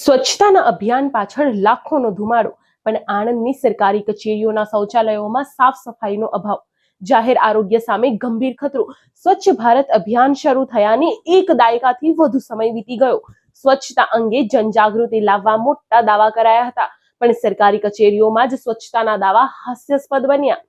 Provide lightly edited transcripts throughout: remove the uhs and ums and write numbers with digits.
સ્વચ્છતાના અભિયાન પાછળ લાખોનો ધુમાડો, પણ આણંદની સરકારી કચેરીઓના શૌચાલયોમાં સાફ સફાઈનો અભાવ. જાહેર આરોગ્ય સામે ગંભીર ખતરો. સ્વચ્છ ભારત અભિયાન શરૂ થયાને એક દાયકાથી વધુ સમય વીતી ગયો. સ્વચ્છતા અંગે જનજાગૃતિ લાવવા મોટા દાવા કરાયા હતા, પણ સરકારી કચેરીઓમાં જ સ્વચ્છતાના દાવા હાસ્યાસ્પદ બન્યા.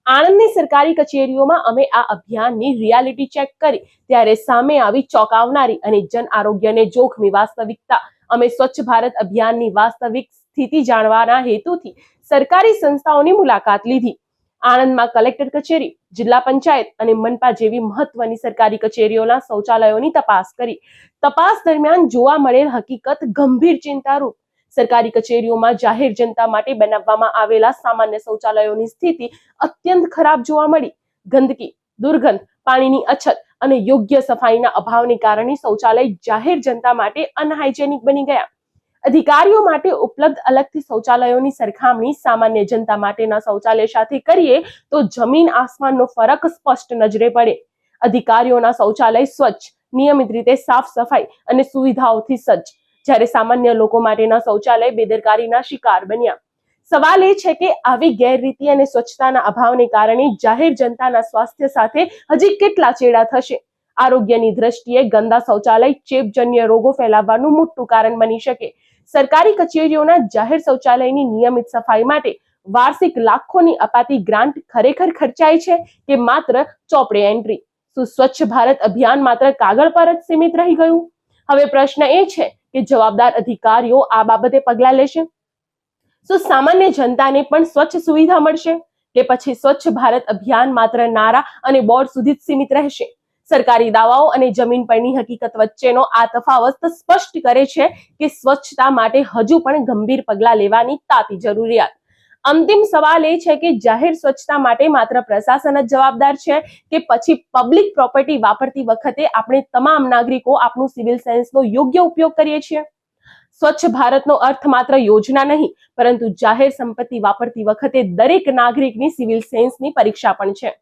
આણંદની સરકારી કચેરીઓમાં અમે આ અભિયાનની રિયાલિટી ચેક કરી ત્યારે સામે આવી ચોંકાવનારી અને જન આરોગ્યને જોખમી વાસ્તવિકતા. અમે સ્વચ્છ ભારત અભિયાનની વાસ્તવિક સ્થિતિ જાણવાના હેતુથી સરકારી સંસ્થાઓની મુલાકાત લીધી. આણંદમાં કલેક્ટર કચેરી, જિલ્લા પંચાયત અને મનપા જેવી મહત્વની સરકારી કચેરીઓના શૌચાલયોની તપાસ કરી. તપાસ દરમિયાન જોવા મળેલ હકીકત ગંભીર ચિંતારૂપ. સરકારી કચેરીઓમાં જાહેર જનતા માટે બનાવવામાં આવેલા સામાન્ય શૌચાલયોની સ્થિતિ અત્યંત ખરાબ જોવા મળી. ગંદકી, દુર્ગંધ, પાણીની અછત અને યોગ્ય સફાઈના અભાવને કારણે શૌચાલય જાહેર જનતા માટે અનહાઇજેનિક બની ગયા. અધિકારીઓ માટે ઉપલબ્ધ અલગથી શૌચાલયોની સરખામણી સામાન્ય જનતા માટેના શૌચાલય સાથે કરીએ તો જમીન આસમાનનો ફરક સ્પષ્ટ નજરે પડે. અધિકારીઓના શૌચાલય સ્વચ્છ, નિયમિત રીતે સાફ સફાઈ અને સુવિધાઓથી સજ્જ, જ્યારે સામાન્ય લોકો માટેના શૌચાલય બેદરકારીના શિકાર બન્યા. સવાલ એ છે કે આવી ગેરરીતિ અને સ્વચ્છતાના અભાવને કારણે જાહેર જનતાના સ્વાસ્થ્ય સાથે હજી કેટલા ચેડા થશે. આરોગ્યની દ્રષ્ટિએ ગંદા શૌચાલય ચેપજન્ય રોગો ફેલાવવાનું મોટું કારણ બની શકે. સરકારી કચેરીઓના જાહેર શૌચાલયની નિયમિત સફાઈ માટે વાર્ષિક લાખોની અપાતી ગ્રાન્ટ ખરેખર ખર્ચાય છે કે માત્ર ચોપડે એન્ટ્રી? શું સ્વચ્છ ભારત અભિયાન માત્ર કાગળ પર જ સીમિત રહી ગયું? હવે પ્રશ્ન એ છે કે જવાબદાર અધિકારીઓ આ બાબતે પગલાં લેશે? શું સામાન્ય જનતાને પણ સ્વચ્છ સુવિધા મળશે, કે પછી સ્વચ્છ ભારત અભિયાન માત્ર નારા અને બોર્ડ સુધી જ સીમિત રહેશે? સરકારી દાવાઓ અને જમીન પરની હકીકત વચ્ચેનો આ તફાવત સ્પષ્ટ કરે છે કે સ્વચ્છતા માટે હજુ પણ ગંભીર પગલાં લેવાની તાતી જરૂરિયાત. અંતિમ સવાલ એ છે કે જાહેર સ્વચ્છતા માટે માત્ર પ્રશાસન જ જવાબદાર છે, કે પછી પબ્લિક પ્રોપર્ટી વાપરતી વખતે આપણે તમામ નાગરિકો આપણું સિવિલ સેન્સનો યોગ્ય ઉપયોગ કરીએ છીએ? સ્વચ્છ ભારતનો અર્થ માત્ર યોજના નહીં, પરંતુ જાહેર સંપત્તિ વાપરતી વખતે દરેક નાગરિકની સિવિલ સેન્સની પરીક્ષા પણ છે.